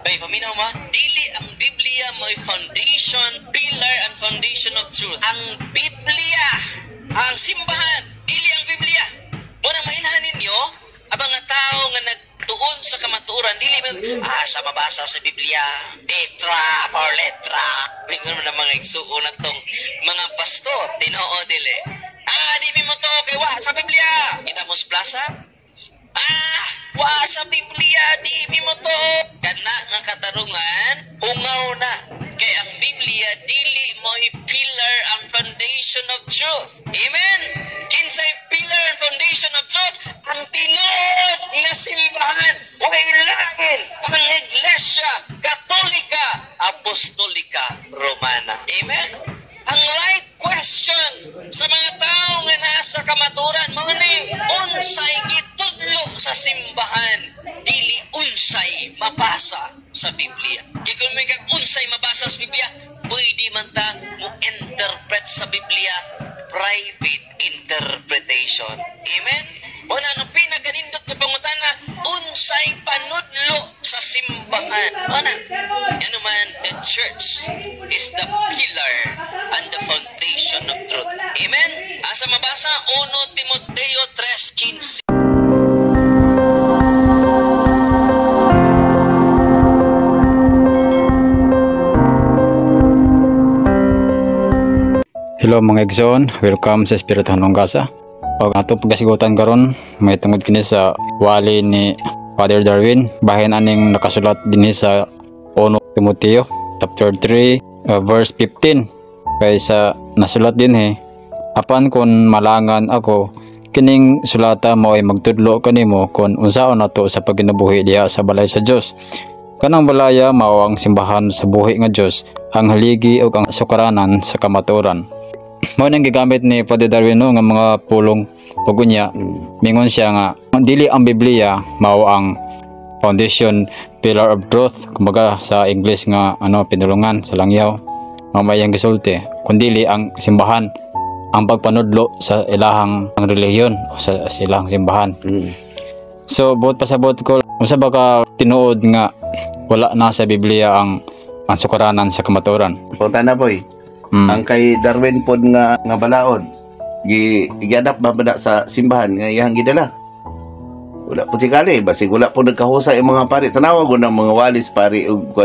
Ay, paminaw ma, dili ang Biblia may foundation, pillar and foundation of truth. Ang Biblia, ang simbahan, dili ang Biblia. Muna mainahan ninyo, ang mga tao nga nagtuon sa kamaturan, dili sa mabasa sa Biblia, letra for letra. Mingon na mga igsuo na tong mga pastor, tinoo dili. Di mo to kay wa sa Biblia. Kita mo sa plaza? Wa sa Biblia, di mo to. Kana nga katarungan, ungaw na. Kay ang Biblia, dili mo pillar and foundation of truth. Amen? Kinsay pillar and foundation of truth? Ang tinuod na simbahan. Wailangin ang Iglesia Katolika Apostolika Romana. Amen? Ang right question sa mga tao nga nasa kamaturan, mga unsay gitudlo sa simbahan, dili unsay mabasa sa Biblia. Kaya kung may unsay mabasa sa Biblia, pwede man ta mo interpret sa Biblia, private interpretation. Amen? Wala nang pinaganindot na pangutana, unsay panudlo sa simbahan. Wala. Yan naman, the church is the pillar and the foundation of truth. Amen? Asa mabasa, 1 Timoteo 3:15. Hello mga igsoon, welcome sa Espiritu Hanunggasa. Pag ato pagasigutan karon, may tungod kini sa wali ni Father Darwin, bahin aning nakasulat dinhi sa 1 Timoteo chapter 3 verse 15. Kay sa nasulat dinhi, apan kon malangan ako, kining sulata mo ay magtudlo kanimo kon unsaon nato sa pagkinabuhi diha sa balay sa Dios. Kanang balaya mao ang simbahan sa buhi nga Dios, ang haligi ug ang sukaranan sa kamatuoran. Mao nang gigamit ni Father Darwin nga mga pulong ug unya, mingon siya nga dili ang Biblia mao ang foundation, pillar of truth, kumbaga sa English nga pinulungan sa langyaw, mamayang gisulti, kundi ang simbahan ang pagpanudlo sa ilahang relihiyon o sa ilang simbahan. So buot pasabot ko, unsa ba ka tinuod nga wala na sa Biblia ang sukaranan sa kamatuoran? Punta na boy. Ang kay Darwin pod nga balaod giadap ba sa simbahan nga iyang gidala. Wala po sikali, basig wala po nagkahusay ang mga pari. Tanawa ko ng mga walis pari ug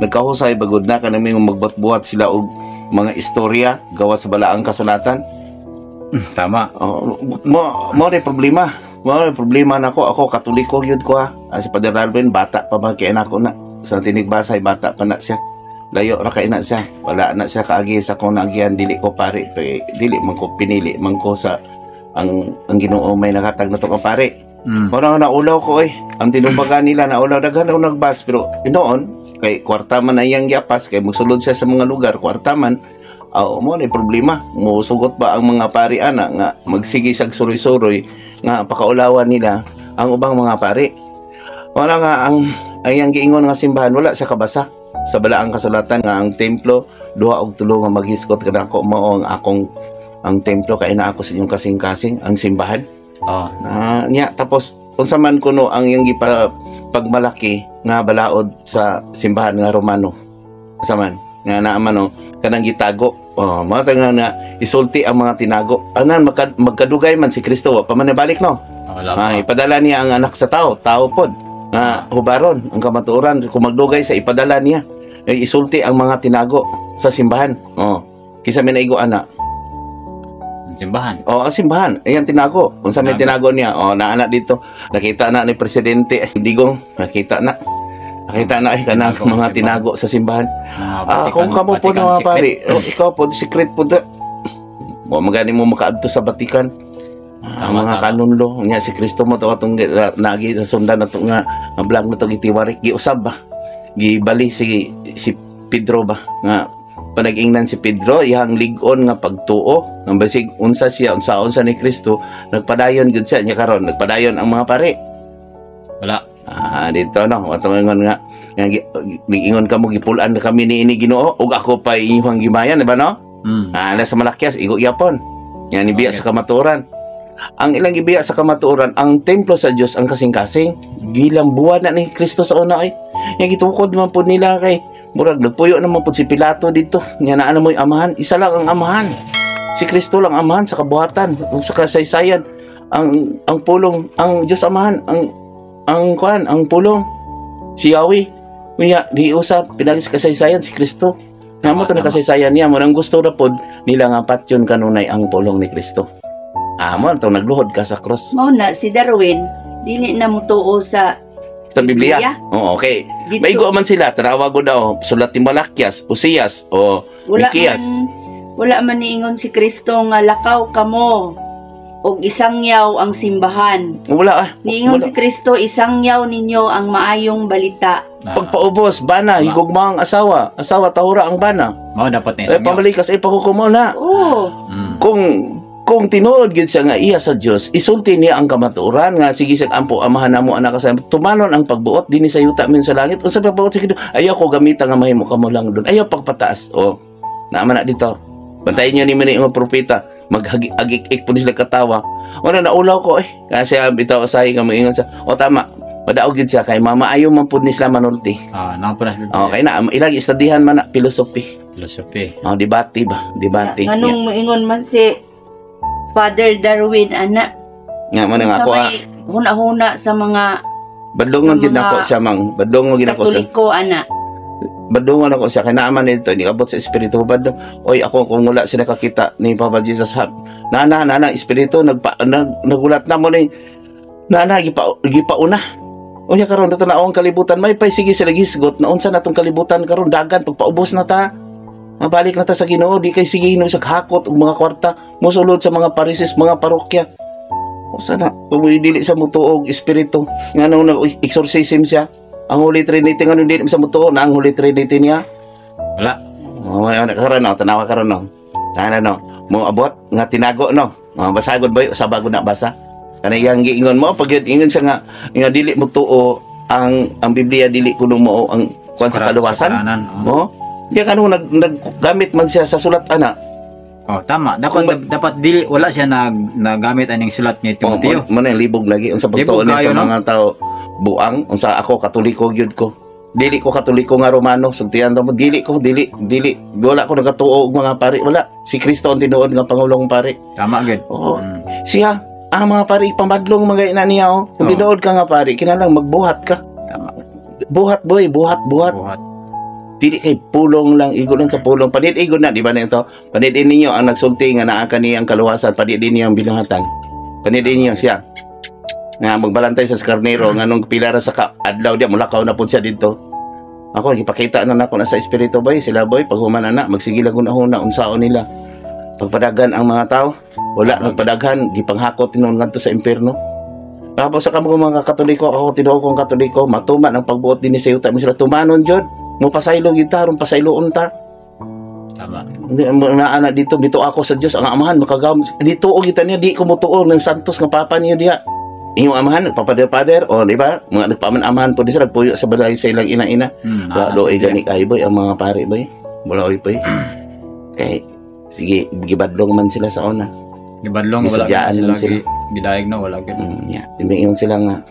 nagkahusay bagod na kanami magbuhat sila og mga istorya gawa sa balaang kasulatan. Tama. Mo ray problema. Nako, ako Katoliko gyud ko ha. Si Father Darwin bata pa man kay nako na. Sa tinigbasay bata pa na siya. Layo ra kay na siya. Wala na siya kaagi sa kung nagihan, dili ko pare. Dili man ko pinili man ko sa ang Ginoo may nakatag na to ka pare. Mao nga naulaw ko ang tinumbagan nila naulaw daghan og nagbas, pero noon kay kwarta man ayang giapas kay mosulod siya sa mga lugar kwarta man. Mo ni problema, musugot ba ang mga pari ana nga magsigi sag suroy-suroy nga pakaulawan nila ang ubang mga pari. Wala nga ang ayang giingon nga simbahan wala sa kabasa sa balaang kasulatan nga ang templo duha og tulo nga maghiskot kanako mao ang akong ang templo kay na ako sa inyong kasing-kasing ang simbahan. Nya tapos unsa man kuno ang iyang pagmalaki nga balaod sa simbahan nga Romano. Unsa man nga naamano kanang gitago. Mao nga na isulti ang mga tinago. Anan magkadugay man si Kristo wa pa man nabalik no. Ipadala niya ang anak sa tao pod. Hubaron ang kamatuoran kung magdugay sa ipadala niya. Isulti ang mga tinago sa simbahan. Kisa may naigo ana. Simbahan. Ang simbahan. Ayan tinago. Kung sa may tinago niya, naana dito. Nakita na ni Presidente Digong. Nakita na kanang mga tinago sa simbahan. Kung kamo po na mga pare, ikaw po, secret po da. Magani mo makaadto sa Batikan. Ang mga kanunlo niya si Kristo mo to atong nagi sundan nato nga vlog na to gitiwarik giusab ba gibali si Pedro ba nga panag-ingnan si Pedro iyang lig-on nga pagtuo nga basig unsa sa ni Kristo nagpadayon gud siya nya karon nagpadayon ang mga pare wala dito no watongon nga giingon kamo gipulan na kami ni ini Ginoo ug ako pa inyong gimayan ba no nasa Malakyas igo yapon nga ni biya sa kamatuoran. Ang ilang gibiya sa kamatuoran, ang templo sa Dios ang kasing-kasing. Gilang buwan na ni Kristo sa una Yang gitukod man po nila kay murag nagpuyo naman po si Pilato dito. Nya naa na mo yung amahan. Isa lang ang amahan. Si Kristo lang amahan sa kabuhatan, sa kasaysayan. Ang pulong, ang Diyos amahan, ang pulong si Yahweh. Unya diusap pinagi sa kasaysayan si Kristo. Nga mo to na kasaysayan niya mo nang gusto ra pod nila nga patyon kanunay ang pulong ni Kristo. Mo to nagluhod ka sa cross. Mao na si Darwin dili na mo tuo sa Biblia. Biblia? Oo, okay. Dito. Maigo man sila, tanawa ko daw, sulat ni Malakias, Usias, o Mikias. Wala man niingon si Kristo nga lakaw kamo og isangyaw ang simbahan. Wala Niingon wala. si Kristo isangyaw ninyo ang maayong balita. Pagpaubos, bana, higugma ang asawa. Asawa, tahura ang bana. Mao dapat na Pamalikas, pakukumo na. Oo. Kung tinuod gid siya nga iya sa Dios, isulti niya ang kamatuoran nga sige sa ampo amahan namo anak sa tumanon ang pagbuot dinhi sa yuta min sa langit. Unsa pagbuot sige ayaw ko gamita nga mahimo kamo lang doon. Ayaw pagpataas. Naaman na dito. Bantayin niyo ni mani mga propeta, maghagik-ik po sila katawa. Wala naulaw ko kasi bitaw say nga moingon sa tama. Padaog gid siya kay mamaayo man pud ni sila manulti. Nang punas. Okay na ilagi studihan man na filosofi. Debate ba? Debate. Nganong moingon man si Father Darwin ana Nga man nga ako huna-huna sa mga badungon sa gid mga nako siya mang. Badungon gid ako sa Katoliko ana. badungan ako siya kay naaman nito ni abot sa espiritu bad. Oy ako kung wala sila kakita ni Papa Jesus nana espiritu nagulat na mo ni nana gipauna. Oy karon dito na ang kalibutan may pay sige sila gisgot na unsa natong kalibutan karon dagan pagpaubos na ta. Mabalik na ta sa Ginoo di kay sige hinom sa hakot og mga kwarta mosulod sa mga parises mga parokya. Usa na dili sa mutuog espiritu ngano nag-exorcism siya. Ang Holy Trinity nga nung di sa mutuo na ang Holy Trinity niya. Wala. Karon no, tanawa karon no. Mo abot nga tinago no. Basagod ba sa bago na basa. Kana iyang giingon mo pag ingon siya nga dili mo tuo ang Biblia dili kuno mo ang kuan sa kaluwasan. Mo. Di kanung naggamit man siya sa sulat ana. Tama. Dapat dili wala siya nagamit aning sulat ni Timoteo. Mo na libog lagi unsa pagtuon sa mga tao buang unsa ako katoliko gyud ko. Dili ko katoliko nga Romano, sugtian mo dili wala ko nagatuo og mga pari, wala. Si Kristo ang tinuod nga pangulong pari. Tama gyud. Siya ang mga pari pamadlong mga ina niya Kung tinuod ka nga pari, kinalang magbuhat ka. Tama. Buhat boy, buhat. Dili kay pulong lang igon lang sa pulong. Panid-igon na di ba nito? Panidin ninyo ang nagsulti nga naa kani ang kaluwasan, panidin niyo ang binuhatan. Panidin niyo siya. Nga magbalantay sa karnero nganong pilara sa adlaw dia mulakaw na pud siya dito. Ako gipakita na nako na sa espiritu boy sila boy pag human ana magsigilag una unsaon nila. Pagpadagan ang mga tao, wala nagpadaghan gipanghakot tinuod ngadto sa impierno. Tapos sa kamo mga Katoliko, ako tinuod kong Katoliko, matuman ang pagbuot dinhi sa yuta mo sila tumanon jud. Mo pasaylo gitarong pasayloon ta. Tama. Ana dito ako sa Dios ang amahan makagaw dito og kita niya di ko mutuo ng santos nga papa niya diha. Inyong amahan, nagpapader-pader, di ba? Mga nagpaman-amahan po din sila, nagpuyo sa balay sa ilang ina-ina. Do'y ganik ay boy, ang mga pare boy. Mula oy boy. Kaya, sige, gibadlong man sila sa una. Gibadlong, wala sila. Bidayag na, wala gano'n. Mingon sila nga,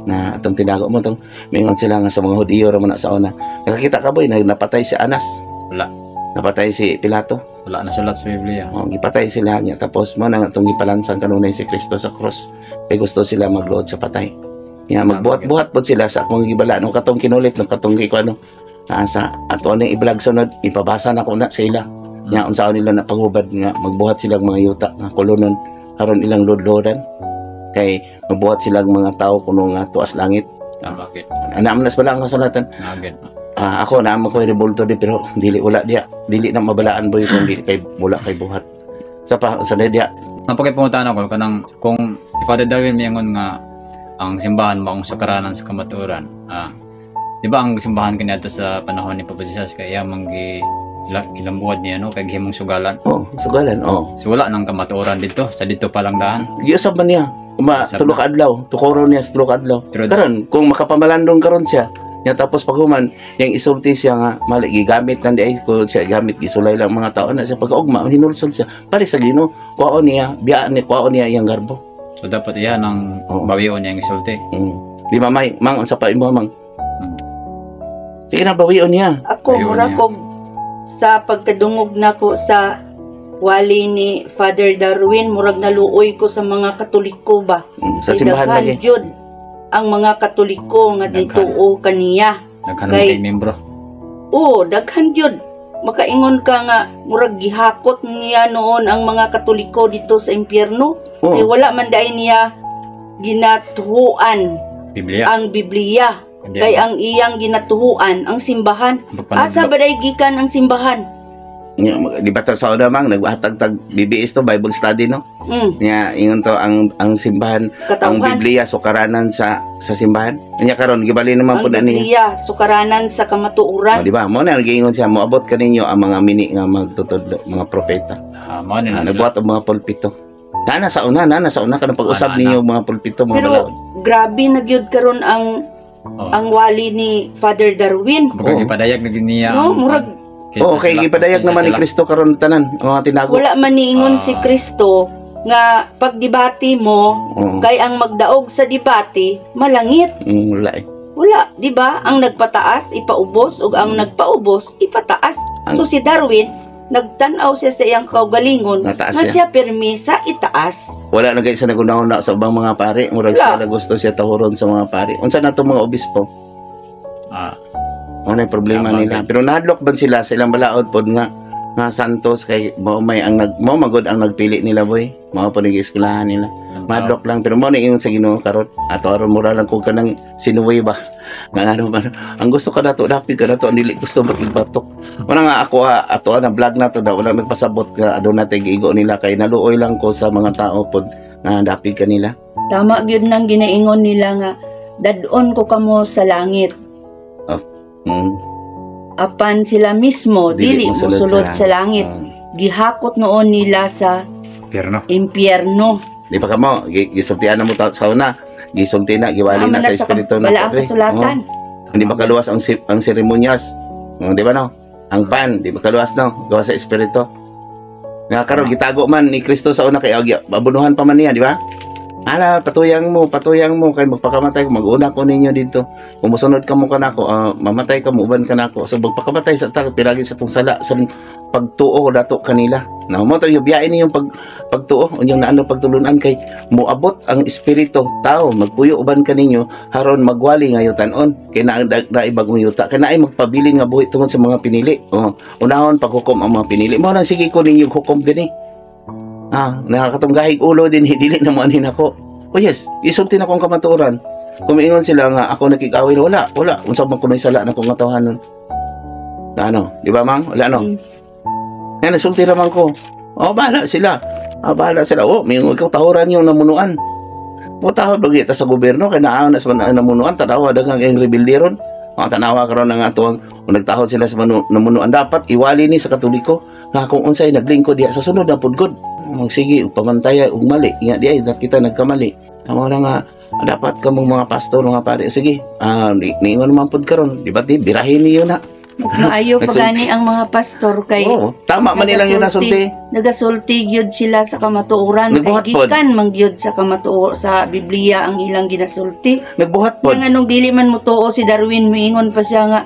na itong tinago mo itong, mingon sila nga sa mga Hudiyo raman na sa una. Nakakita ka boy, napatay si Anas. Wala. Napatay si Pilato. Wala na sulat sa Biblia. Gipatay sila niya. Tapos mo na itong gipalansan kanunay si Kristo sa cross. Kaya gusto sila magluod sa patay. Magbuhat-buhat po sila sa akong gibala. Nung katong kinulit, nung katong sa ato na ibalag sunod, ipabasa na ko na sa ila. Unsaon nila na panghubad nga, magbuhat silang mga yuta nga kulunon. Karon ilang lodlodan. Kay magbuhat silang mga tao kuno nga tuas langit. Bakit? Anamnas pala ang kasulatan. Ako na mo ko rebulto di pero dili wala dia. Dili na mabalaan boy kung dili kay wala kay buhat. Sa dia. Napagpuntahan ako kung si Father Darwin miyangon nga ang simbahan maong sakaranan sa kamatuoran. Di ba ang simbahan kaniadto sa panahon ni Papa Jesus kaya manggi ilang buwan niya kay gihimong sugalan. Sugalan. So wala nang kamatuoran dito pa lang daan. Giyasab man niya. Tulo ka adlaw, tukoro niya sa tulo ka adlaw. Karon kung makapamalandong karon siya, tapos paghuman yang isulti siya nga mali gigamit nan di ay ko siya gamit gisulay lang mga tao na siya pagkaugma hinulsol siya pare sa Ginoo kwaon niya biyaan ni kwaon niya iyang garbo. So dapat iyan ang bawion niya ang isulti. Di ba mang unsa pa imo mang Sige na, bawion niya. Ako Ayun mura niya. ko sa pagkadungog nako sa wali ni Father Darwin, murag naluoy ko sa mga Katoliko ba. Sa simbahan Daghan lagi. jud ang mga Katoliko nga Daghan. dituo kaniya. Naghanong Kay- kay membro. Oo, daghan jud. Makaingon ka nga murag gihakot niya noon ang mga Katoliko dito sa impyerno. Kay Oo. wala man dai niya ginatuhuan Biblia. ang Biblia. Hindi Kay ako ang iyang ginatuhuan ang simbahan. magpanudlo. Asa ba day gikan ang simbahan? Di ba sa una mang naghatag-tag BBS to, Bible study no? Nya ingon to ang simbahan, ang Katawhan. Biblia sukaranan sa simbahan. Nya karon gibali naman Ang pud ani. Biblia, sukaranan sa kamatuoran. Di ba? Mo na giingon siya, moabot kaninyo ang mga mini nga magtutudlo, mga propeta. Mao ni na sila. Nagbuhat ang mga pulpito. Nana sa una ka na pag-usab Ano, ninyo mga pulpito, mga Pero balaod. grabe na gyud karon ang Oh. ang wali ni Father Darwin. Murag ipadayag na gid niya. No, murag Oo, kay gipadayag naman ni Kristo karon tanan, ang mga tinago. wala man niingon si Ah. Kristo nga pagdebate mo Oo. kay ang magdaog sa debate malangit. Wala eh. Wala, di ba? Ang nagpataas ipaubos ug ang nagpaubos ipataas. So si Darwin nagtan-aw siya sa iyang kaugalingon Nataas nga siya. siya permi sa itaas. Wala na guys sa nagunahon sa ubang mga pari, murag Wala. siya na gusto siya tahuron sa mga pari. Unsa na to mga obispo? Ano yung problema Tama, nila? guys. Pero nahadlok ba sila sa ilang balaod pod nga santos kay mao may ang mao magod ang nagpili nila boy. Mao pa nag-eskwelahan nila. Madlock lang pero mo na ingon sa Ginoo karon ato aron mura lang kung kanang sinuway ba nga ano man ang gusto ka nato dapit ka nato ang dili gusto makigbatok wala nga ako ato na vlog nato daw wala nagpasabot ka aduna tay giigo nila kay naluoy lang ko sa mga tao pod nga dapit kanila. Tama gyud nang ginaingon nila nga dadon ko kamo sa langit. Apan sila mismo dili mosulod sa langit. Gihakot noon nila sa Pierno. impyerno. Di pa kamo gisultian na mo sa una gisulti na giwali na sa espiritu na Wala ang kasulatan. Hindi makaluwas ang seremonyas. Di ba no? Ang pan, di makaluwas no? Gawa sa espiritu. Nga karon gitago man ni Kristo sa una kay abunuhan pa man niya, di ba? Ala, patuyang mo kay magpakamatay ko, mag-una ko ninyo dito. Kung musunod ka mo kanako, mamatay ka mo uban kanako. So magpakamatay sa tao piragi sa tong sala. So pagtuo dato kanila. Na mo to yubiyain niyong pagtuo, unyong naano pagtulunan kay moabot ang espiritu tao magpuyo uban kaninyo haron magwali nga yutan-on kay naay bagong yuta kay naay magpabilin nga buhi tungod sa mga pinili. Unahon paghukom ang mga pinili. Mo nang sige ko ninyo hukom gani. Nakakatunggahig ulo din dili na mo anin ako. Oh yes, isulti na kong kamatuoran. Kumiingon sila nga ako nakikawin wala unsa man kunoy sala na kong ngatawanon. Na ano, di ba mang? Wala no. Yan, nagsulti naman ko. Bahala sila. Bahala sila. Mingon ikaw tahuran yung namunuan. Tahod bagi ta sa gobyerno kay naaw na sa namunuan tanawa daghang ang rebilderon. Tanawa karon nga atuang nagtahod sila sa namunuan dapat iwali ni sa Katoliko nga kung unsay naglingkod diha sa sunod na pudgod. Sige pamantaya ug mali nga diay kita nagkamali. Amo na nga dapat kamong mga pastor mga pare sige niingon man pud karon di ba birahin niyo na. Maayo pa gani ang mga pastor kay tama man nilang yun nasulti. Nagasulti gyud sila sa kamatuoran Nagbuhat kay gikan man gyud sa kamatuo sa Biblia ang ilang ginasulti. Nagbuhat pod. Nga anong dili man mutuo si Darwin miingon pa siya nga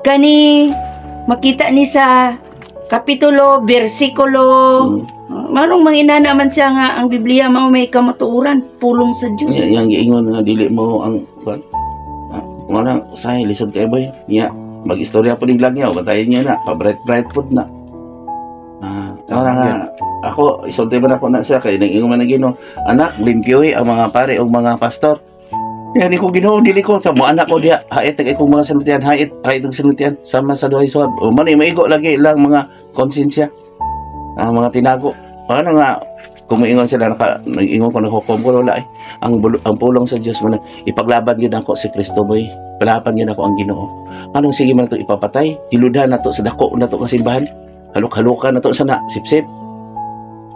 kani makita ni sa kapitulo bersikulo marong manginana man siya nga ang Biblia mao may kamatuoran pulong sa Dios. Yang giingon nga dili mo ang kuan. Wala say lisod kay boy. Mag-istorya po ning langyaw, batayin niya na, pa-bright food na. Ako, isulti man ako na siya, kaya nang ingon man na Ginoo, anak, limpyoy ang mga pare o mga pastor. Yan, ko Ginoo, dili ko, sa mga anak ko diya, hait ang ikong mga sinutian, hait ang sinutian, sama sa duhay suwab. O man, maigo lagi lang mga konsensya, mga tinago. Ano nga, kumiingon sila, nag-ingon ko, naghukom ko, wala ang pulong sa Diyos, man, ipaglaban yun ako si Kristo, boy. Palapan yun ako ang Ginoo. Anong sige man ito ipapatay? Diludhan na to sa dako na to ng simbahan. Haluk-halukan na to sa sip-sip.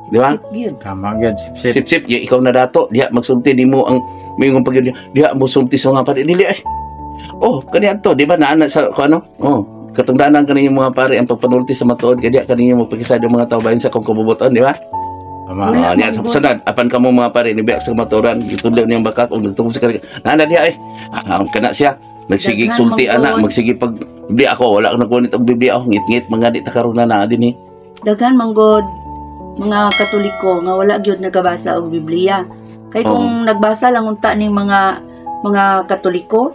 Di ba? Tama gyud. Sip. Sip-sip, ikaw na dato. Diha magsulti di mo ang mayong pag diha mo sulti sa mga pare. Dili ay. Kaniya to, di ba naana sa ano? Katungdanan kaninyo mga pare ang pagpanulti sa matuod kaya kaninyo magpakisado mga tao bayan sa kung kabubuton, di ba? Tama. Diya sa sunod, apan kamo mga pare ni biyak sa maturan, itudlo niyang bakak og nagtungod sa kanila. Nana diha ay. Kana siya. Magsige Daghan sulti man anak, gud. magsige pag Biblia ako wala ko nagkunit og Biblia ako ngit-ngit mga di ta karon na dinhi. Daghan man gud mga Katoliko nga wala gyud nagabasa og Biblia. Kay kung nagbasa lang unta ning mga Katoliko,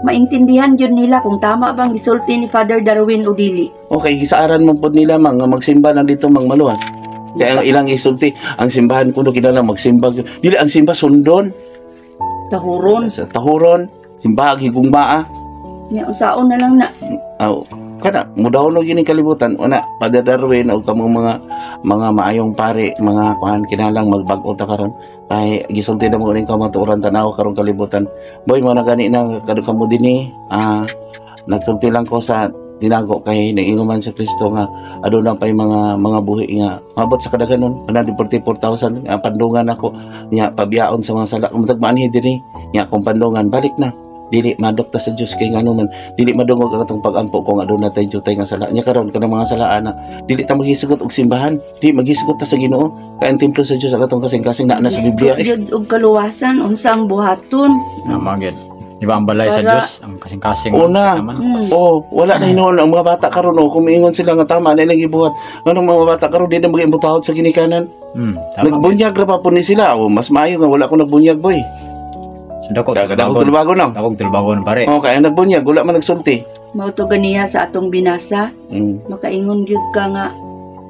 maintindihan gyud nila kung tama bang gisulti ni Father Darwin o dili. Okay, gisaaran man pod nila mang nga magsimba lang dito mang maluwas. Kaya ang ilang isulti, ang simbahan kuno kinala magsimba. Dili ang simba sundon Tahuron. sa tahuron, simbahan higugmaa. Nya unsaon na lang na. Aw, kana mudahon og yun kalibutan una Father Darwin o kamong mga maayong pare, mga kuhan kinalang magbag-o ta karon. Kay gisulti na mo ning kamatuoran tanaw karong kalibutan. Boy mo na gani na kamo dinhi. Nagsulti lang ko sa tinago kay nainguman sa Kristo nga aduna pay mga buhi nga mabot sa kadaghanon 144,000 pandungan ako nya pabiyaon sa mga sala kumtag maanhi dinhi nya kung pandungan balik na dili madokta sa Dios kay ngano man dili madungog ang atong pagampo kung aduna tay jutay nga sala nya karon kanang mga salaan na dili ta maghisgot og simbahan di maghisgot ta sa Ginoo kay ang templo sa Dios ang atong kasing-kasing naa na sa Biblia Gyud og kaluwasan unsang buhaton. Tama gyud. Di ba ang balay sa Para- Dios, ang kasing-kasing Una. naman. wala na hinuon ang mga bata karon kung miingon sila nga tama na ilang gibuhat anong mga bata karon di na mag-imbutahod sa ginikanan Tama. nagbunyag ra pa po ni sila mas maayo nga wala ko nagbunyag boy Dako dako tulbago na Dako tulbagon pare. kaya nagbunyag wala man nagsulti Mao to ganiya sa atong binasa, makaingon gyud ka nga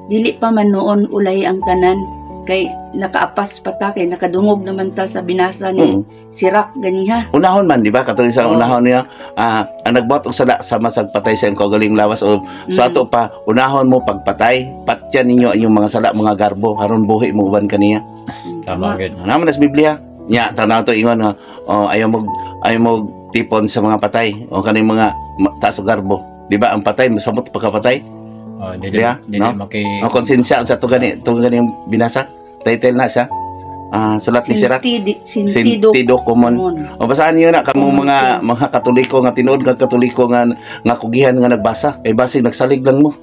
dili pa man noon ulay ang tanan kay nakaapas pa ta kay nakadungog naman ta sa binasa ni Sirach ganiha. unahon man di ba katulad sa Oo. unahon niya ang nagbuhat og sala sa masagpatay sa iyong kagaling lawas o sa ato pa unahon mo pagpatay patyan ninyo ang inyong mga sala mga garbo aron buhi mo uban kaniya Tama gyud. naman sa Biblia nya tanaw to ingon nga ayaw mo tipon sa mga patay o kaning mga taas og garbo di ba ang patay masamot pagkapatay Dili Yeah, dili no? maki ang konsensya sa to gani binasa title na siya sulat ni Sirach Sintido Sentido Common o basahan niyo na kamong Common mga Katoliko nga tinuod nga Katoliko nga kugihan nga nagbasa kay basig nagsalig lang mo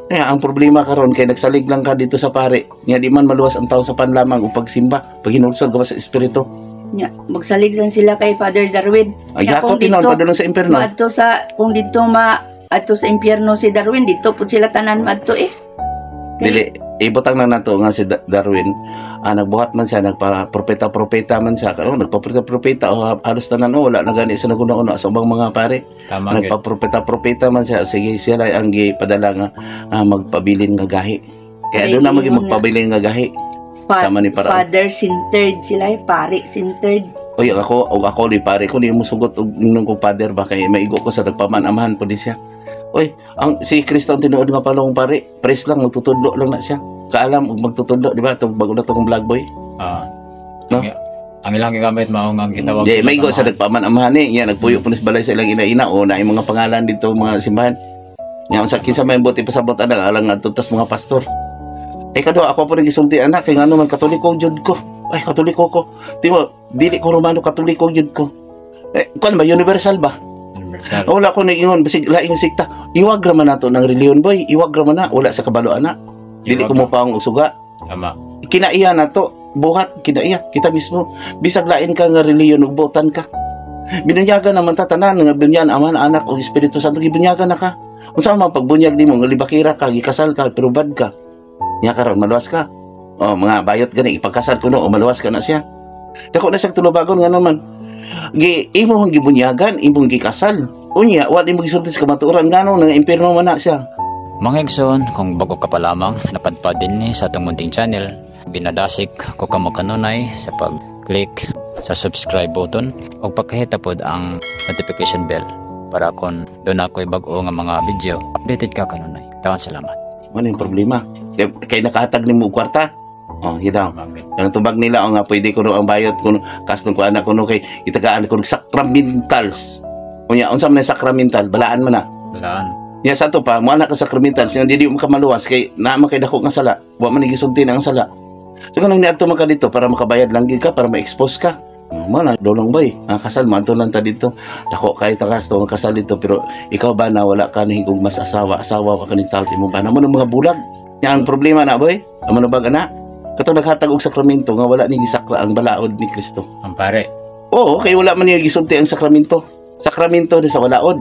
kaya ang problema karon kay nagsalig lang ka dito sa pare nga di man maluwas ang tao sa panlamang o pagsimba pag hinulsol ka ba sa espiritu nya magsalig lang sila kay Father Darwin. ay Kaya ako kung tinon dito- padulong sa impierno Maadto sa kung dito adto sa impyerno si Darwin dito pud sila tanan maadto dili ibutang na nato nga si Darwin nagbuhat man siya nagpa-propeta man siya nagpa-propeta o halos tanan wala na gani sa naguna-una sa ubang mga pare tama gyud. nagpa-propeta man siya sige siya lang ang gipadala nga magpabilin nga gahi kaya Ay, doon na ingon magpabilin nga gahi sama ni Paraan. Father centered sila pare centered. oy ako ni pare ko ni mo sugot og nung father ba kay maigo ko sa nagpaman-amahan po di siya oy ang si Kristo ang tinuod nga palong pare press lang magtutudlo lang na siya kaalam og magtutudlo di ba tong bago na tong vlog boy No? Ang ilang gigamit mao nga gitawag. di maigo sa nagpaman-amahan ni nya nagpuyo po ni sa balay sa ilang ina-ina o na mga pangalan dito mga simbahan nya unsa kinsa may buti pasabot ana alang adtos mga pastor kado ako po nagisulti anak kay ngano man Katoliko jud ko ay Katoliko ko timo dili ko Romano Katoliko jud ko kuan ba universal ba Universal. wala ko nag-ingon basig laing sikta iwag ra man nato ng reliyon boy iwag ra man na wala sa kabalo ana dili ko mo paong usuga Tama. kinaiya na to buhat kinaiya kita mismo bisag lain ka nga reliyon ug botan ka binunyagan naman ta tanan nga bunyan aman anak ug Espiritu Santo gibunyagan na ka unsa man pagbunyag nimo nga libakira ka gikasal ka pero bad ka nya karon maluwas ka mga bayot gani ipagkasal kuno o maluwas ka na siya dako na siyang tulubagon nga naman imong gibunyagan imong gikasal unya wa imong gisulti sa kamatuoran ngano nga impierno man na siya. Mga igsoon, kung bago ka pa lamang, napadpad din ni sa atong munting channel, binadasik ko kamo kanunay sa pag-click sa subscribe button o pagkahita pod ang notification bell para kung doon ako'y bago nga mga video, updated ka kanunay. Tawan salamat. Ano yung problema? Kay nakahatag ni mo kwarta. Hidaw. Ang tubag nila nga pwede ko ang bayot kuno kaston ko anak kuno kay itagaan ko sacramentals. Unya unsa man sacramental balaan man na. Balaan. Ya sa to pa mo anak ka sacramentals nga dili mo ka maluwas kay naa kay dako nga sala. Wa man gisulti na ang sala. So kanang niadto man ka dito para makabayad lang gid ka para ma-expose ka. Mana dolong bay. Kasal man to lang ta dito. Dako kay ta kasto nga kasal dito pero ikaw ba na wala ka ni higug mas asawa pa kaning tawo mo ba namo mga bulag. Nya ang problema na boy. Amo na ba ana? Katong naghatag og sakramento nga wala ni gisakra ang balaod ni Kristo. Ang pare. Oo, kay wala man niya gisulti ang sakramento. sakramento di sa walaod.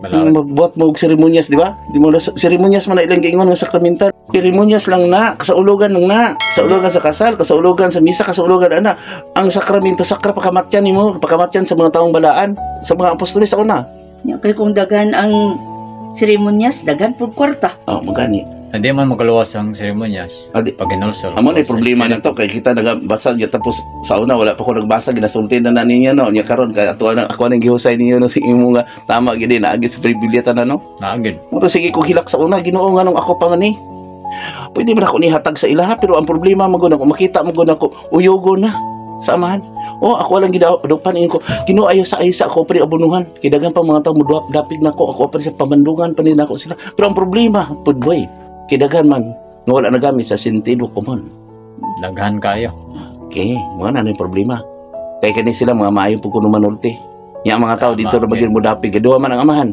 Magbuhat mo og seremonyas, di ba? Di mo seremonyas man na ilang giingon nga sakramental. Seremonyas lang na, kasaulugan lang na, kasaulugan sa kasal, kasaulugan sa misa, kasaulugan ana. Ang sakramento sakra pakamatyan nimo, pakamatyan sa mga taong balaan, sa mga apostoles sa una. Nya kay kung dagan ang seremonyas, dagan pud kwarta. Oh, magani. Hindi man magaluwas ang seremonyas. Adi, Pag inulsol. amo na problema na to kay kita nagabasa gyud tapos sa una wala pa ko nagbasa ginasulti na niya no. Nya karon kay ato na ako nang gihusay ninyo no imo nga tama gid naagi sa Biblia tanan no. Naagid. Mo to sige ko hilak sa una Ginoo nga nung ako pa man ni. Pwede ba ako nihatag sa ilaha pero ang problema mo gud ako makita mo gud ako uyogo na sa amahan. Oh, ako lang gidapan ko. Ginoo ayo sa ako pa abunuhan. Kidagan pa mga tawo muduap dapig nako ako pa sa pamandungan pa nako sila. Pero ang problema pud boy kidagan man nga wala nagamit sa sentido common. Daghan kayo. Okay, mo na yung problema. Kay kani sila mga maayo pud kuno manulti. Nya mga tao dito na maging mudapig gaduha man ang amahan.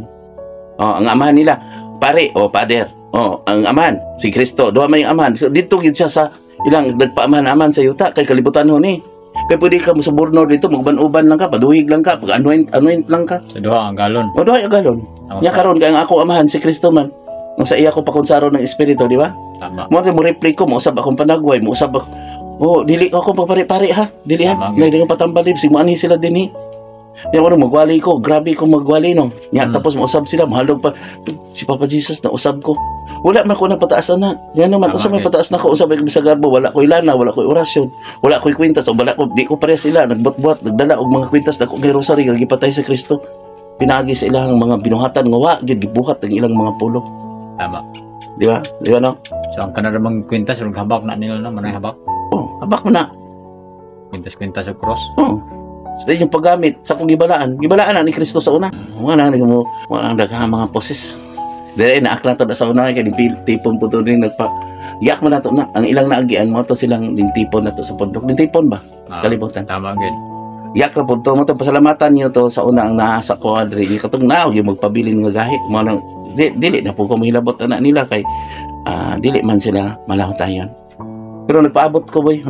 Oh, ang amahan nila pare o pader. Oh, ang amahan si Kristo, duha man yung amahan. So dito gid siya sa ilang nagpaamahan-aman sa yuta kay kalibutan ho ni. Kay pwede ka mo sa burnor dito magban-uban lang ka, paduhig lang ka, pag-anoint lang ka. Sa duha ang galon. O duha ang galon. Nya karon kay ang ako amahan si Kristo man. Kung sa iya ko pakonsaro ng espiritu, di ba? Tama. Mo mo reply ko, mo usab akong panagway, mo usab ako. Oh, dili ako pagpare-pare ha. Dili ha. Tama, May dengan patambalib sig maani sila dinhi. Nya ano magwali ko, grabe ko magwali no. Nya tapos mo usab sila, mahalog pa si Papa Jesus na usab ko. Wala man ko na pataasan na. Yan naman, Tama, usab may pataas na ko, usab ay sa garbo, wala ko ilana, wala ko orasyon, wala ko kwintas, o wala ko, di ko pareha sila, nagbot-bot, nagdala og mga kwintas na ko kay rosary, kag gipatay sa Kristo. Pinagi sa ilang mga binuhatan nga wa gid gibuhat ang ilang mga pulo. Tama. Di ba? Di ba no? So ang kana namang kwintas ug habak na nila na manay habak. Oh, habak mo na. Kwintas sa cross. Oh. Sa yung paggamit sa kong gibalaan na ni Kristo sa una. Wala na mo, wala na daghang mga poses. Dili na akla to sa una kay tipon po to rin nagpa. Yak mo na to na ang ilang naagian mo to silang tipon na to sa pondok. Tipon ba? Kalibutan. Tama gid. Yak ra po to mo to pasalamatan niyo to sa una ang naasa ko adri katong nao yung magpabilin nga gahi mo nang dili na po ko mahilabot anak nila kay dili man sila malahotayon. Pero nagpaabot ko boy.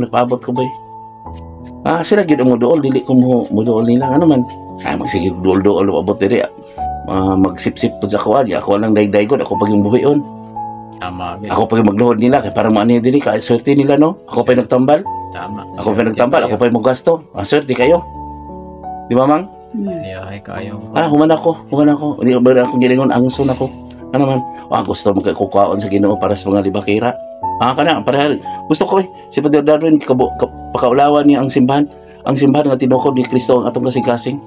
Sila gid mo dool dili ko mo dool nila ano man. Magsige dool abot diri. Magsipsip pud sa ako ako lang daydaygod ako paging buhion. Tama gid. Ako paging magluhod nila kay para maani dili ka swerte nila no. Ako pa nagtambal. Tama. Ako pa nagtambal, ako pa maggasto. Swerte kayo. Di ba mang? Ay kayo. Human ako. Hindi ba ako gilingon angson ako. Ano man? Gusto mo kay kukuhaon sa Ginoo para sa mga libakira. Kana para gusto ko si Father Darwin pakaulawan niya ang simbahan nga tinukod ni Kristo ang atong kasing-kasing.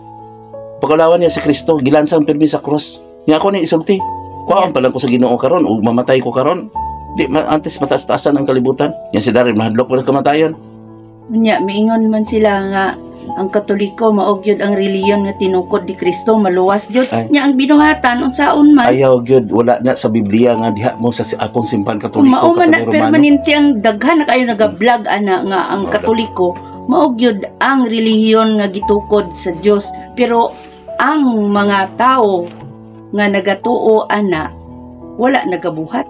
Pakaulawan niya si Kristo, gilansang pirmi sa cross. Niya ako ni isulti. Kuhaan pa lang ko sa Ginoo karon ug mamatay ko karon. Di antes mataas-taasan ang kalibutan. Yan si Darwin mahadlok wala kamatayon. Nya miingon man sila nga ang Katoliko maog gyud ang reliyon nga tinukod ni Kristo maluwas gyud. Nya ang binuhatan unsaon man. Ayaw gyud wala na sa Biblia nga diha mo sa akong simbahan Katoliko mao man na Romano. permanente ang daghan na kayo naga-vlog ana nga ang Katoliko maog gyud ang reliyon nga gitukod sa Dios pero ang mga tao nga nagatuo ana wala nagabuhat.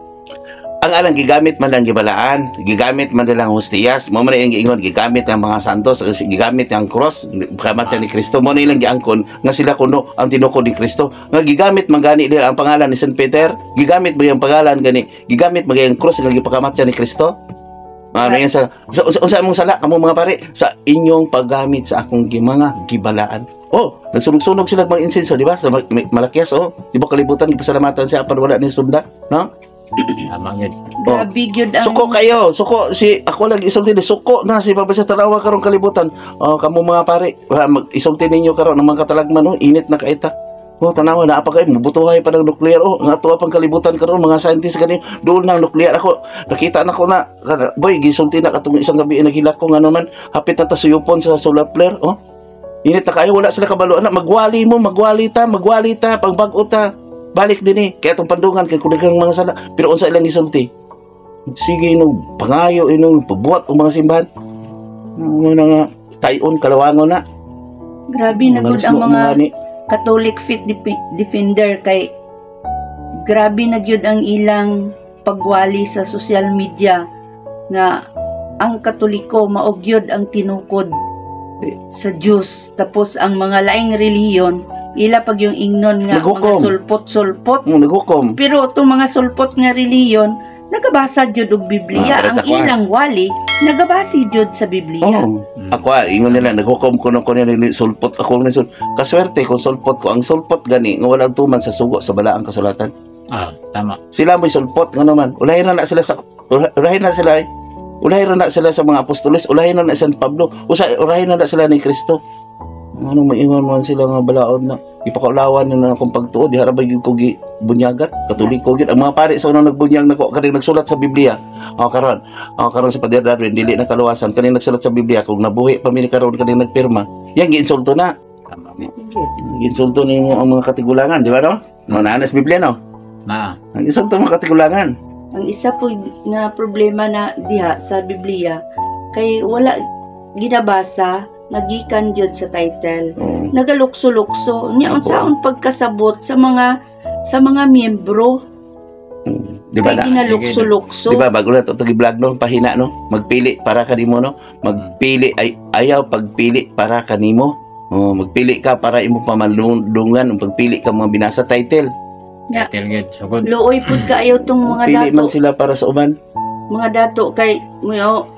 Ang alang gigamit man lang gibalaan, gigamit man lang hostiyas, mo man ang giingon gigamit ang mga santos, gigamit ang cross, kamatyan ni Kristo mo na ilang giangkon nga sila kuno ang tinukod ni Kristo. Nga gigamit man gani nila ang pangalan ni Saint Peter, gigamit ba yung pangalan gani, gigamit ba yung cross nga gipakamatyan ni Kristo? Ano yan sa unsa mong sala kamo mga pare sa inyong paggamit sa akong mga gibalaan. Oh, nagsunog-sunog sila mga insenso, di ba? Sa Malakias, di ba kalibutan gipasalamatan siya apan wala ni sunda, no? Tama gid. Grabe gyud ang Suko kayo, suko si ako lang isulti ni suko na si Papa sa tanawa karong kalibutan. Kamo mga pare, mag-isulti ninyo karon ng mga katalagman, init na kaita. Tanawa na apa kay mubutuhay pa ng nuclear nga tuwa pang kalibutan karon mga scientist kani doon nang nuclear ako nakita na ko na boy gisulti na katong isang gabi naghilak ko nga naman hapit na ta suyupon sa solar flare init na kayo wala sila kabalo na magwali ta pagbag-o ta balik din kaya itong pandungan kay kuligang mga sala pero unsa ilang isulti sige nung pangayo inong pabuhat o mga simbahan mga nga tayon kalawangon na grabe na gud ang mga Catholic Faith Defender kay grabe na gyud ang ilang pagwali sa social media nga ang Katoliko maog gyud ang tinukod sa Diyos tapos ang mga laing reliyon ila pag yung ingnon nga Naghukom. mga sulpot-sulpot. Naghukom. Pero itong mga sulpot nga reliyon, nagabasa jud og Biblia. para sa Ang ilang wali, nagabasi jud sa Biblia. Oo. Ako ingon nila naghukom ko nila ni sulpot ako ni kaswerte kung sulpot ko ang sulpot gani nga walang tuman sa sugo sa balaang kasulatan. Tama. Sila may sulpot nga naman. Ulahin na sila sa ulahin na sila sa mga apostoles, ulahin na San Pablo, ulahin na sila ni Kristo. Ano maingon man sila nga balaod na ipakaulawan na akong pagtuod di harabay gyud ko gi bunyagat katoliko gyud ang mga pare sa unang nagbunyag nako kani nagsulat sa Biblia karon sa Father Darwin dili na kaluwasan kani nagsulat sa Biblia kung nabuhi pa mi karon kani nagpirma yang giinsulto na Tama. giinsulto nimo ang mga katigulangan di ba no na sa Biblia no ang insulto mga katigulangan. Ang isa po na problema na diha sa Biblia kay wala ginabasa nagikan jud sa title. Nagalukso-lukso nya unsaon pagkasabot sa mga miyembro. Di ba na? Ginalukso-lukso. Di ba bago na to gi-vlog no pahina no magpili para kanimo no magpili ay ayaw pagpili para kanimo. Magpili ka para imo pamalundungan pagpili ka mga binasa title. Tilgid. Sugod. Luoy pud kaayo tong mga Pili man dato. sila para sa uban. Mga dato kay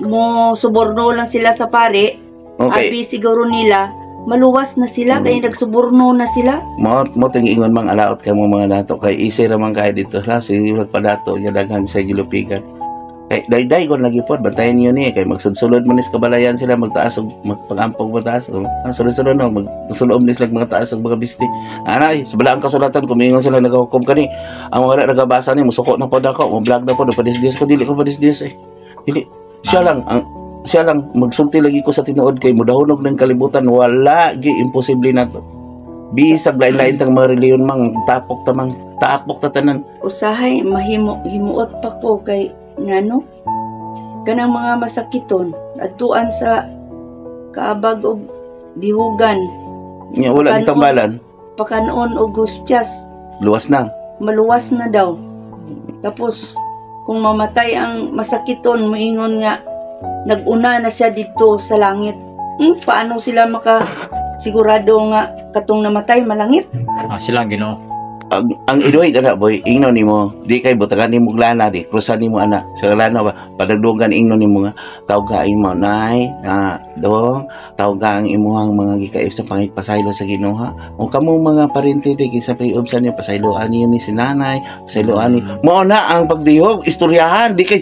mo suborno lang sila sa pare. Okay. Abi siguro nila maluwas na sila kay nagsuborno na sila. Mo tingingon mang alaot kay mga dato kay easy ra man kay dito sa sige padato nya daghan sa gilupigan. Kay dayday kon lagi pod bantayan niyo ni kay magsudsulod man is kabalayan sila magtaas og magpagampog mataas. Sulod-sulod no magsulob ni sila mga taas og mga bisti. Anay sa balaang kasulatan kumingon sila nagahukom kani ang wala nagabasa ni musuko na pod ako mo vlog na pod padis-dis ko dili ko padis-dis dili siya lang magsulti lagi ko sa tinuod kay mudahonog ng kalibutan wala gi imposible nato bisag lain-lain tang mga reliyon mang taapok ta tanan Usahay himuot pa ko kay ngano kanang mga masakiton adtuan sa kaabag og dihugan nya wala gitambalan pakanon og gustyas luwas na maluwas na daw. Tapos kung mamatay ang masakiton moingon nga naguna na siya dito sa langit. Paano sila sigurado nga katong namatay malangit? Sila ang Ginoo. ang idoy kana boy ingnon nimo di kay butagan nimo lana di krusan nimo ana sa lana ba padagdogan ingnon nimo nga tawag ka imo nay na dong tawag ka ang imuhang mga gikaip sa pangipasaylo sa Ginoo ha o kamo mga parente di sa priob sa niyo pasayloan niyo ni si nanay pasayloan ni mao na ang pagdihog istoryahan di kay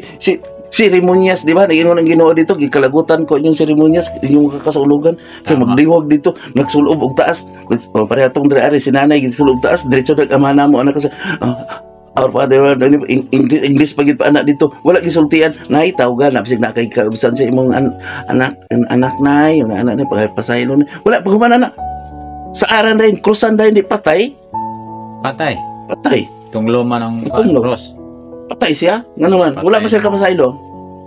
seremonyas di ba nagingon ang Ginoo dito gikalagutan ko inyong seremonyas inyong kakasulugan kay magdiwag dito nagsulob og taas parehatong diri si nanay gisulob taas diretso nag-amana mo anak ko our father English pagit pa anak dito wala gisultian nay tawgan na bisig na kay kaubusan sa imong anak nay anak ni pagpasaylo wala paghuman na sa aran dayon krusan dayon di patay Tunglo man ang cross. Patay siya? Nga naman, wala man siya kapasaylo.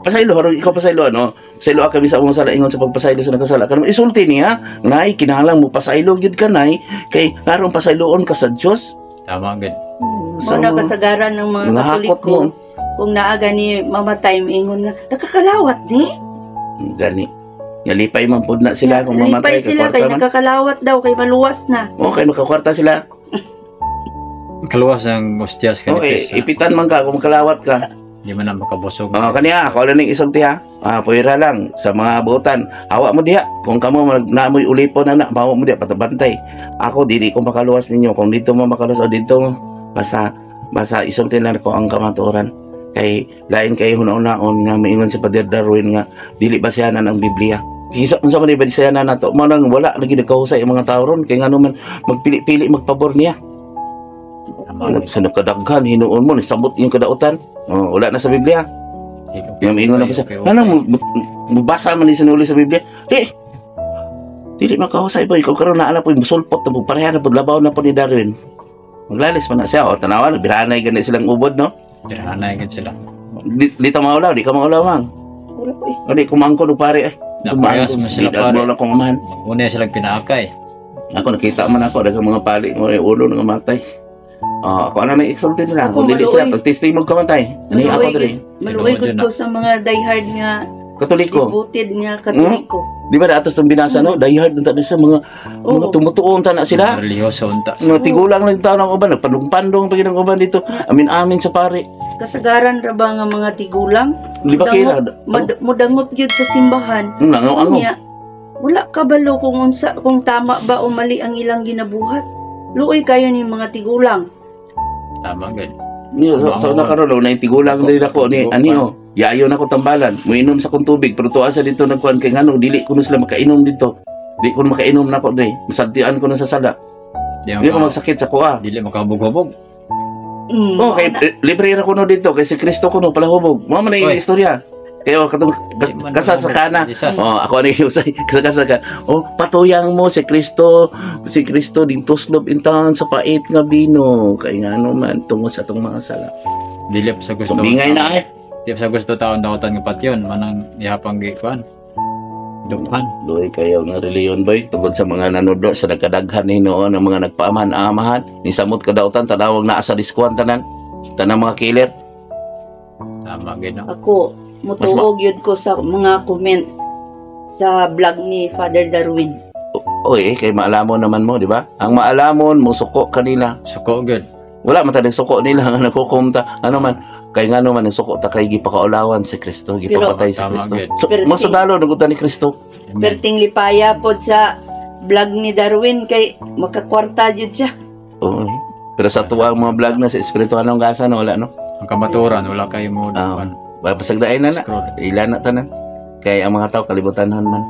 Pasaylo, harong ikaw pasaylo, ano? Pasaylo kami sa umong sala, ingon sa pagpasaylo sa nakasala. Kanang isulti niya, nay, kinahanglan mo pasaylo, yun ka, nay, kay harong pasayloon ka sa Diyos. Tama, good. Muna kasagaran ng mga Katoliko. Kung naaga ni mamatay, ingon nga, nakakalawat ni? Gani. Yalipay man po na sila kung mamatay. Yalipay sila, kay nakakalawat daw, kay maluwas na. Okay, makakwarta sila. Kaluwas ang ostias okay, ipitan man ka kung kalawat ka. Di man na makabusog. Kaniya, ako lang yung isulti ha. Puwira lang sa mga butan. Hawa mo diha. Kung kamo naamoy ulipon na bawa mo diha, patabantay. Ako, dili ko makaluwas ninyo. Kung dito mo makaluwas o dito mo, basta isulti lang ko ang kamatuoran. Kay lain kay hunaon-naon nga maingon si Father Darwin nga dili basihanan ang Biblia. Kisa unsa man basihanan nato, mo nang wala lagi nagkahusay ang mga tao ron kay ngano man magpili-pili magpabor niya. Sa nakadaghan hinuon mo nisabot yung kadautan wala na sa Biblia yung ingon na pa siya anong mubasa man ni sinuli sa Biblia dili makahusay boy ikaw karon na po yung musulpot na pareha na po labaw na po ni Darwin maglalis man na siya tanawan biranay ganit silang ubod no biranay ganit sila di ta maulaw di ka maulaw mang di kumangko do pare napayas mo sila pare una silang pinaakay ako nakita man ako daghang mga pali mo ulo nga matay ako ano na exalted nila kung dili sila pag-testimog ka man tayo ano ako dali maluoy ko sa mga diehard nga Katoliko devoted nga Katoliko Di ba datos tong binasa no? Diehard unta na sa mga tumutuon ta na sila. Religyoso unta. Mga tigulang lang taon ang uban, nagpandong-pandong pag uban dito. Amin-amin sa pare. Kasagaran ra ba nga mga tigulang? Di ba kila? Mudangot gyud sa simbahan. Ano? Unya, wala kabalo kung tama ba o mali ang ilang ginabuhat. Luoy kayo ni mga tigulang. Tama gid. So na karon na tigulang din ako ni ani oh. Yayo na ko tambalan, muinom sa kong tubig, pero tuwa sa dito nagkuhan kay ngano dili ko na sila makainom dito. Di ko na makainom na ko dre. Masantian ko na sa sala. Di ko magsakit sa kuha. Dili makabog-hubog. Oh, kay libre ra ko no dito kay si Kristo ko no palahubog. Mo man ay istorya. Kayo katong kasal sa kana. Oh, ako ani usay kasal ka. Oh, patuyang mo si Kristo din tuslob intahan sa pait nga bino. Kay ngano man tungo sa tong mga sala. Dili sa gusto. Bingay na eh. Di sa gusto taon daotan nga patyon manang ihapang gikuan. Dughan. Doy kayo nga reliyon boy tungod sa mga nanodo sa nagkadaghan ni noon ang mga nagpaamahan-amahan ni samot kadautan tanawag na asa diskuan tanan mga killer. Tama gid no. Ako mutuog yun ko sa mga comment sa vlog ni Father Darwin. Oy, kay maalamon naman mo, di ba? Ang maalamon mo suko kanila. Suko gid. Wala man tadong suko nila nga nakukumta. Ano man, kay ngano man ang suko ta kay gipakaulawan si Kristo, gipapatay si Kristo. So, mga sundalo nagutan ni Kristo. Perting lipaya pod sa vlog ni Darwin kay makakwarta jud siya. Oo. Pero sa tuwa ang mga vlog na sa espiritual ng gasa na wala no. Ang kamaturan wala kay mo dukan. Pasagdain na ilan na tanan. Kay ang mga tao kalibutanhan man.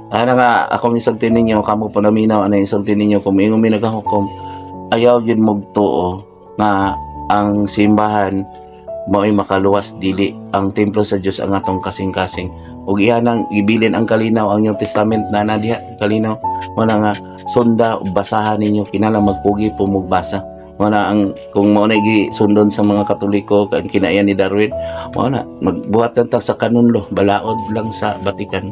Ana nga akong isulti ninyo kamo po naminaw ana isulti ninyo kung ingon mi nagahukom. Ayaw gyud magtuo nga ang simbahan mao'y makaluwas dili ang templo sa Dios ang atong kasing-kasing. Ug iyanang ibilin ang kalinaw ang New Testament na diha kalinaw wala nga sunda basahan ninyo kinahanglan magpugi pumugbasa. Wala ang kung mao na sundon sa mga Katoliko kan kinayan ni Darwin wala magbuhat lang ta sa kanunlo balaod lang sa Vatican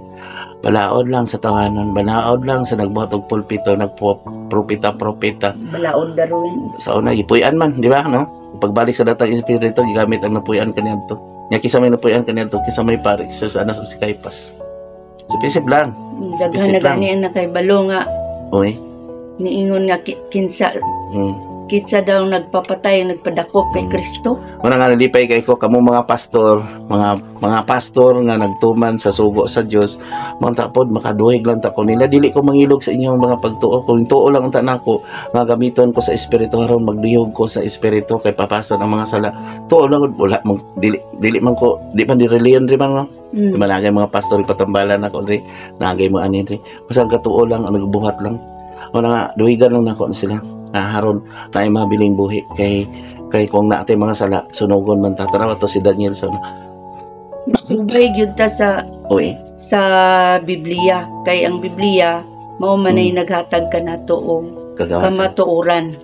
balaod lang sa tawanan balaod lang sa nagbuhat og pulpito nagpropeta balaod Darwin sa una gipuy-an man di ba no pagbalik sa datang espiritu gigamit ang napuy-an kaniadto nya kisa may napuy-an kaniadto kisa may pare kisa sa anas si Caiphas isip lang daghan na gani ang nakaibalo nga oy niingon nga kinsa kitsa daw nagpapatay nagpadakop kay Kristo. Muna nga nalipay kay ko kamo mga pastor, mga pastor nga nagtuman sa sugo sa Dios. Mo tapod makaduhig lang ta ko nila dili ko mangilog sa inyong mga pagtuo. Kung tuo lang ta nako nga gamiton ko sa espiritu aron maglihog ko sa espiritu kay papason ang mga sala. Tuo lang wala dili man ko di man di reliyon ri man no. Di man nagay mga pastor ipatambalan ako ri. Nagay mo anin ri. Basta katuo lang ang nagbuhat lang. Wala nga duhigan lang nako sila. Haron na ay mabiling buhi kay kung naatay mga sala sunugon man tataraw to si Danielson subay gyud ta sa Biblia kay ang Biblia mao man ay naghatag kanato og kamatuoran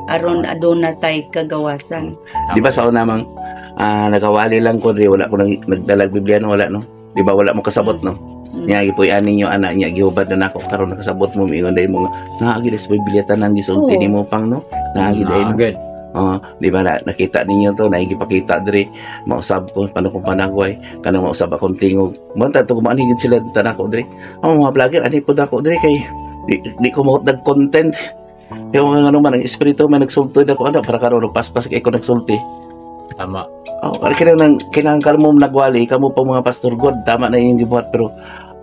aron aduna tay kagawasan. Di ba sa una mang nagawali lang ko ri wala ko nagdalag Biblia no wala no. Di ba wala mo kasabot no. Nya gipuy-an ninyo anak nya gihubad na nako karon nakasabot mo miingon dai mo naagi des Biblia tanan gisulti nimo pang no naagi dai no di ba nakita ninyo to naigipakita diri mausab ko pano kung panagway kanang mausab akong tingog man ta to kumaani gid sila tanan ko diri ang mga vlogger ani pud ako diri kay di ko mo dag content kay mga ano man ang espiritu man nagsulti ako ana para karon paspas kay ko nagsulti tama. Kinahanglan ka mo nagwali kamo pa mga pastor God tama na yung gibuhat pero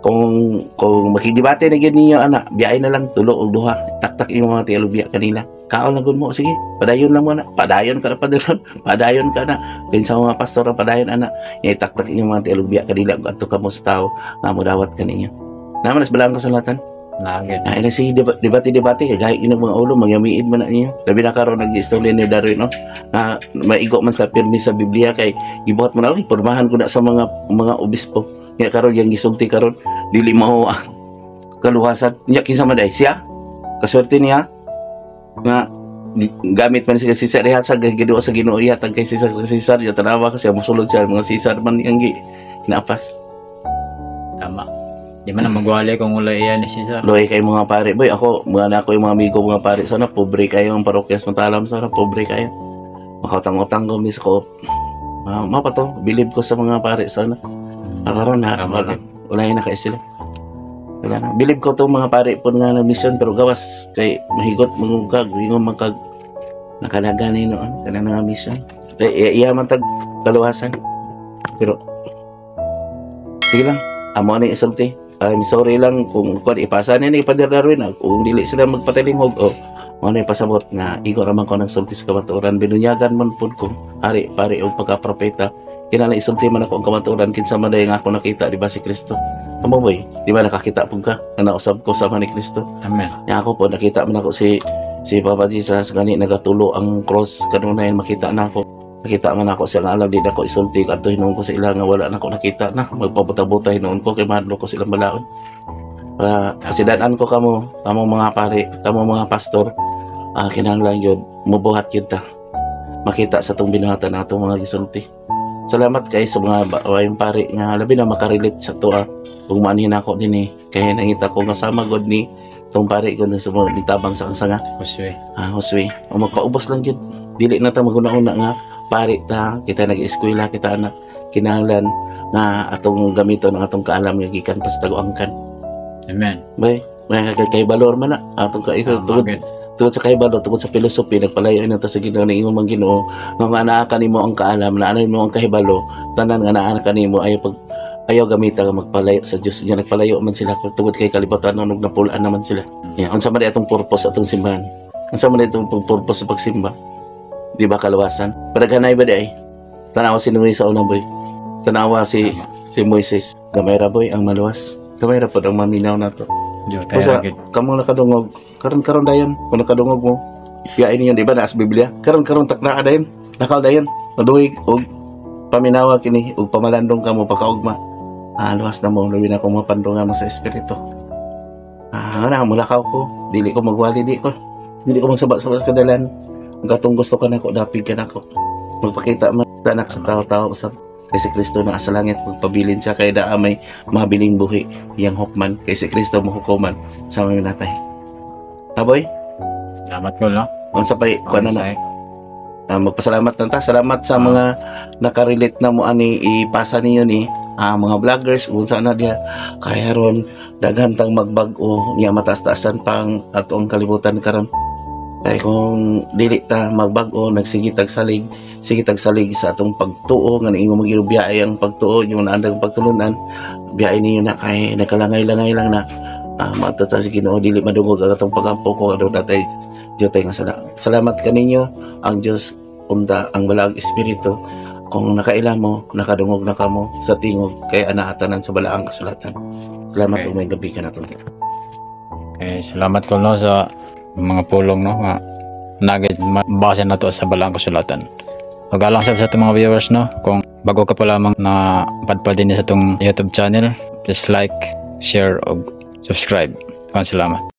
kung makidebate na gyud ninyo ana biyay na lang tulo og duha taktak yung mga teologiya kanila kaon lang gud mo sige padayon lang mo na padayon ka na kinsa mga pastor ang padayon ana taktak yung mga teologiya kanila adto ka mo sa tao nga mo dawat kaninyo naman nas balang kasulatan nagid ay sige debate kay gahi inog mga ulo magyamiid man na niyo labi na karon nag-istorya ni Darwin no maigo man sa pirmi sa Biblia kay gibuhat mo na pormahan ko na sa mga obispo nya karon yang gisulti karon dili mao kaluhasan nya kinsa man day siya kaswerte niya nga gamit man siya si Cesar ihat sa giduo sa Ginoo ihat kay Cesar ya tanawa kasi mosulod siya mga Cesar man yang ginapas tama. Di man na magwali kung wala iyan ni Cesar. Loy kay mga pare boy ako mga ako yung mga amigo mga pare sana pobre kayo ang parokyas Matalam sana pobre kayo makatang-utang ko miss ko mapato believe ko sa mga pare sana karon na ulahin na kay sila. Wala na. Bilib ko itong mga pare po nga na mission pero gawas kay mahigot mangugag, ingon magkag nakalaga na noon kanang nga mission. Kay iya man tag kaluwasan. Pero sige lang, amo ni isulti. I'm sorry lang kung ipasa niya ni Father Darwin kung dili sila magpatilingog o mo na ipasabot nga igo raman ko ng sulti sa kamatuoran binunyagan man pud ko ari pare og pagka-propeta kinala isulti man ako ang kamatuoran kinsa man day nga ako nakita di ba si Kristo amo boy di ba nakakita pud ka nga nausab ko sama ni Kristo Amen. nya ako po nakita man ako si Papa Jesus gani nagatulo ang cross kanunay makita na ako nakita man ako siya nga alam di na ako isulti kadto hinuon ko sa ila nga wala na ako nakita na magpabuta-buta hinuon ko kay madlo ko silang balaod kasi danan ko kamo mga pare kamo mga pastor kinahanglan yun mubuhat kita makita sa itong binuhatan nato mga gisulti. Salamat kay sa mga yung pare nga labi na makarelate sa to kung maanhin ako din kaya nangita ko nga sama god ni itong pare ko na sumunod nitabang sa sanga Josue. Josue o magpaubos lang yun dili na ta maguna-una nga pare ta kita nag-eskwela kita anak kinahanglan nga atong gamito ng atong kaalam nga gikan pa sa taguangkan. Amen. May kay balor man na atong tungod sa kaibalo, tungod sa filosofi, nagpalayo na ta sa Ginoo ni ingon man Ginoo, nga naa kanimo ang kaalam, naa mo ang kahibalo, tanan nga naa kanimo ayaw gamita nga magpalayo sa Dios. Nya nagpalayo man sila tungod kay kalibutan ug napulaan naman sila. Unsa man atong purpose atong simbahan? Unsa man atong purpose sa pagsimba? Di ba kalawasan? Padaganay ba di ay? Tanawa si Noe sa unang boy. Tanawa si Moises. Gamay ra boy ang maluwas. Gamay ra pod ang maminaw nato. Diyo Usa, tayo kamo nakadungog. Karon dayon, kung nakadungog mo, yain niyo di ba na sa Biblia? Karon takna dayon, nakal dayon, maduhig og paminawa kini og pamalandong kamo pagkaugma. Luwas na mo luwi na ko mapandungan mo sa espiritu. Mulakaw ko, dili ko magwali di ko. Dili ko magsaba-saba sa kadalan. Ang katong gusto ka nako, dapig ka nako. Magpakita man sa anak sa tao-tao sa kay si Kristo na sa langit magpabilin siya kay daa may mabiling buhi yang hukman kay si Kristo mahukuman sa mga natay. Boy, Salamat ko no. unsa pay kuno na magpasalamat ta. Salamat sa mga nakarelate na mo ani ipasa niyo ni mga vloggers unsa na dia kaya ron daghan tang magbag-o nya mataas-taasan pang atong kalibutan karon. Kaya kung dili ta magbag-o nagsige tag salig sa atong pagtuo nga ingon magirubyaay ang pagtuo yung naandang pagtulunan biyahe niyo na kay nakalangay-langay lang na mato sa Ginoo dili madungog ang atong pagampo ko adto natay Diyo tayo nga salamat kaninyo ang Dios unda ang balaang espiritu kung nakailan mo nakadungog na kamo sa tingog kay anaatanan sa balaang kasulatan. Salamat Okay. may gabi ka naton. Salamat ko no sa mga pulong no nga nagit base na to sa balaang kasulatan. Pagalang sa itong mga viewers no, kung bago ka pa lamang na padpad din sa itong YouTube channel, please like, share o subscribe. Salamat.